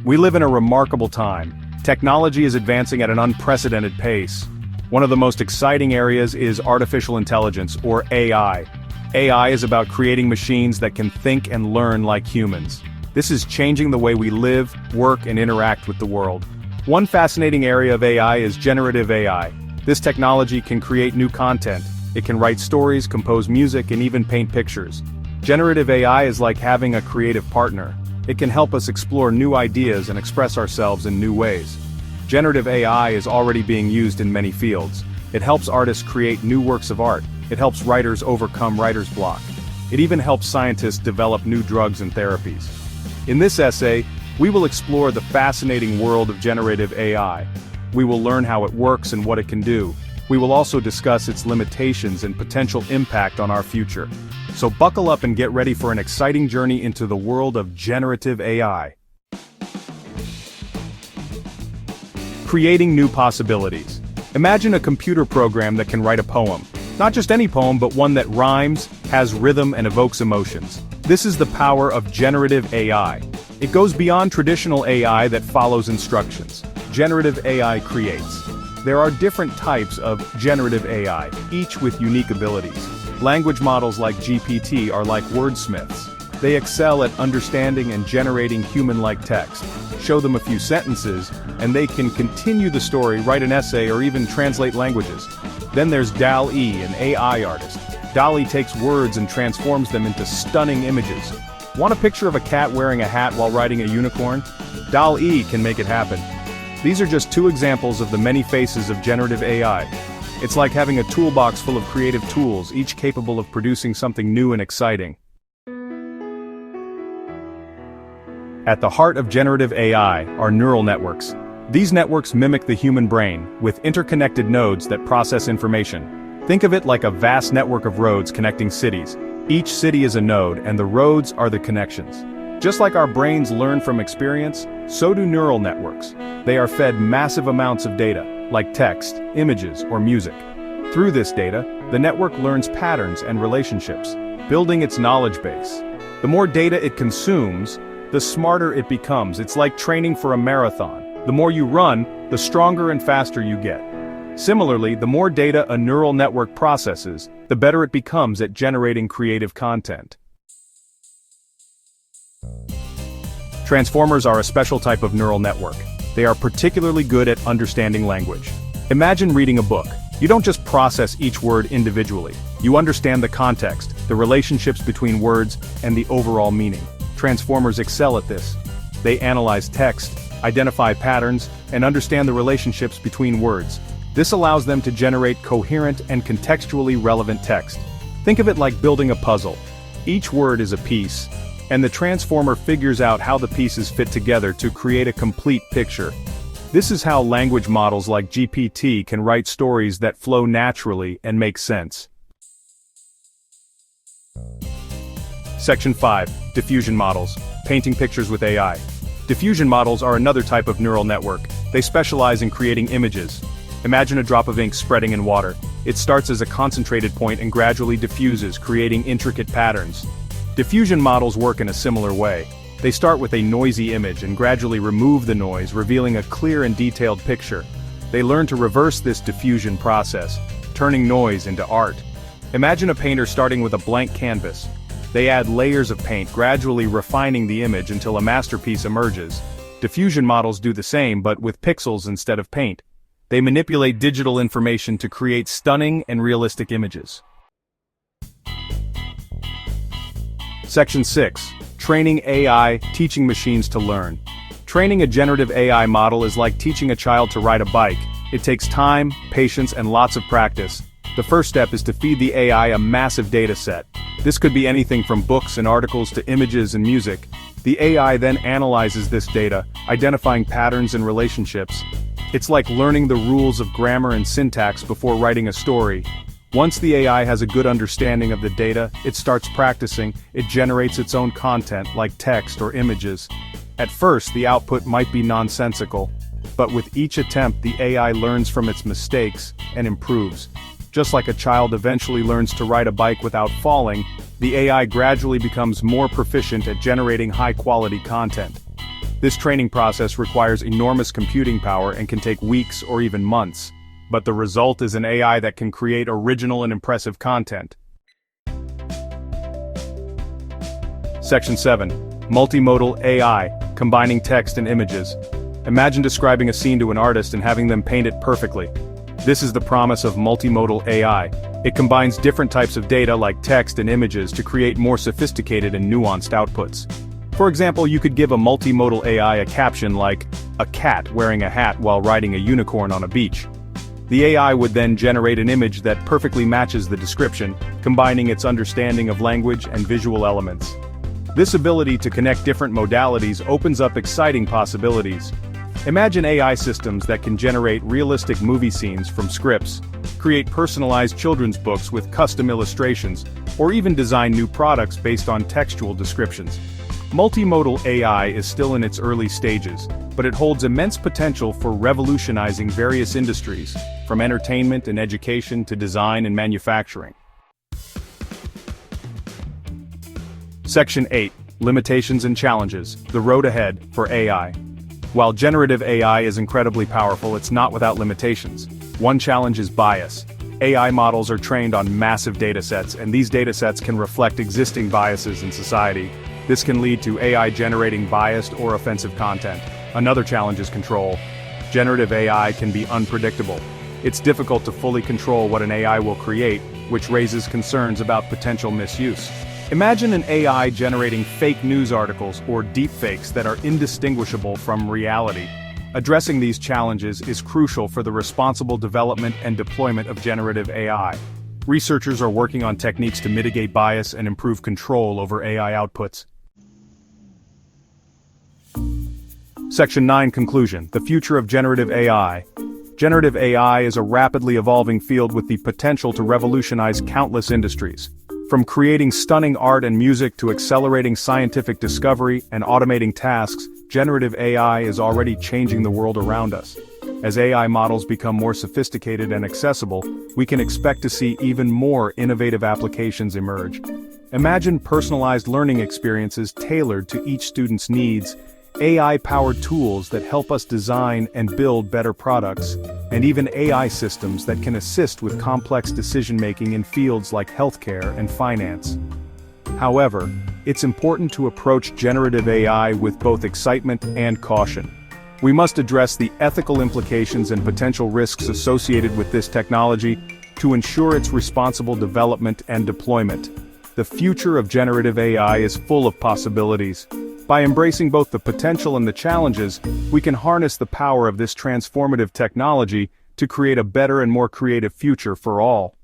We live in a remarkable time. Technology is advancing at an unprecedented pace. One of the most exciting areas is artificial intelligence, or AI. AI is about creating machines that can think and learn like humans. This is changing the way we live, work, and interact with the world. One fascinating area of AI is generative AI. This technology can create new content. It can write stories, compose music, and even paint pictures. Generative AI is like having a creative partner. It can help us explore new ideas and express ourselves in new ways. Generative AI is already being used in many fields. It helps artists create new works of art. It helps writers overcome writer's block. It even helps scientists develop new drugs and therapies. In this essay, we will explore the fascinating world of generative AI. We will learn how it works and what it can do. We will also discuss its limitations and potential impact on our future. So buckle up and get ready for an exciting journey into the world of generative AI. Creating new possibilities. Imagine a computer program that can write a poem. Not just any poem, but one that rhymes, has rhythm, and evokes emotions. This is the power of generative AI. It goes beyond traditional AI that follows instructions. Generative AI creates. There are different types of generative AI, each with unique abilities. Language models like GPT are like wordsmiths. They excel at understanding and generating human-like text. Show them a few sentences, and they can continue the story, write an essay, or even translate languages. Then there's DALL-E, an AI artist. DALL-E takes words and transforms them into stunning images. Want a picture of a cat wearing a hat while riding a unicorn? DALL-E can make it happen. These are just two examples of the many faces of generative AI. It's like having a toolbox full of creative tools, each capable of producing something new and exciting. At the heart of generative AI are neural networks. These networks mimic the human brain, with interconnected nodes that process information. Think of it like a vast network of roads connecting cities. Each city is a node, and the roads are the connections. Just like our brains learn from experience, so do neural networks. They are fed massive amounts of data, like text, images, or music. Through this data, the network learns patterns and relationships, building its knowledge base. The more data it consumes, the smarter it becomes. It's like training for a marathon. The more you run, the stronger and faster you get. Similarly, the more data a neural network processes, the better it becomes at generating creative content. Transformers are a special type of neural network. They are particularly good at understanding language. Imagine reading a book. You don't just process each word individually. You understand the context, the relationships between words, and the overall meaning. Transformers excel at this. They analyze text, identify patterns, and understand the relationships between words. This allows them to generate coherent and contextually relevant text. Think of it like building a puzzle. Each word is a piece, and the transformer figures out how the pieces fit together to create a complete picture. This is how language models like GPT can write stories that flow naturally and make sense. Section 5. Diffusion models. Painting pictures with AI. Diffusion models are another type of neural network. They specialize in creating images. Imagine a drop of ink spreading in water. It starts as a concentrated point and gradually diffuses, creating intricate patterns. Diffusion models work in a similar way. They start with a noisy image and gradually remove the noise, revealing a clear and detailed picture. They learn to reverse this diffusion process, turning noise into art. Imagine a painter starting with a blank canvas. They add layers of paint, gradually refining the image until a masterpiece emerges. Diffusion models do the same, but with pixels instead of paint. They manipulate digital information to create stunning and realistic images. Section 6. Training AI, teaching machines to learn. Training a generative AI model is like teaching a child to ride a bike. It takes time, patience, and lots of practice. The first step is to feed the AI a massive data set. This could be anything from books and articles to images and music. The AI then analyzes this data, identifying patterns and relationships. It's like learning the rules of grammar and syntax before writing a story. Once the AI has a good understanding of the data, it starts practicing. It generates its own content, like text or images. At first, the output might be nonsensical, but with each attempt, the AI learns from its mistakes and improves. Just like a child eventually learns to ride a bike without falling, the AI gradually becomes more proficient at generating high-quality content. This training process requires enormous computing power and can take weeks or even months. But the result is an AI that can create original and impressive content. Section 7. Multimodal AI, combining text and images. Imagine describing a scene to an artist and having them paint it perfectly. This is the promise of multimodal AI. It combines different types of data like text and images to create more sophisticated and nuanced outputs. For example, you could give a multimodal AI a caption like, "A cat wearing a hat while riding a unicorn on a beach." The AI would then generate an image that perfectly matches the description, combining its understanding of language and visual elements. This ability to connect different modalities opens up exciting possibilities. Imagine AI systems that can generate realistic movie scenes from scripts, create personalized children's books with custom illustrations, or even design new products based on textual descriptions. Multimodal AI is still in its early stages, but it holds immense potential for revolutionizing various industries, from entertainment and education to design and manufacturing. Section 8. Limitations and challenges, the road ahead for AI. While generative AI is incredibly powerful, it's not without limitations. One challenge is bias. AI models are trained on massive datasets, and these datasets can reflect existing biases in society. This can lead to AI generating biased or offensive content. Another challenge is control. Generative AI can be unpredictable. It's difficult to fully control what an AI will create, which raises concerns about potential misuse. Imagine an AI generating fake news articles or deepfakes that are indistinguishable from reality. Addressing these challenges is crucial for the responsible development and deployment of generative AI. Researchers are working on techniques to mitigate bias and improve control over AI outputs. Section 9. Conclusion. The future of generative AI. Generative AI is a rapidly evolving field with the potential to revolutionize countless industries. From creating stunning art and music to accelerating scientific discovery and automating tasks, generative AI is already changing the world around us. As AI models become more sophisticated and accessible, we can expect to see even more innovative applications emerge. Imagine personalized learning experiences tailored to each student's needs, AI-powered tools that help us design and build better products, and even AI systems that can assist with complex decision-making in fields like healthcare and finance. However, it's important to approach generative AI with both excitement and caution. We must address the ethical implications and potential risks associated with this technology to ensure its responsible development and deployment. The future of generative AI is full of possibilities. By embracing both the potential and the challenges, we can harness the power of this transformative technology to create a better and more creative future for all.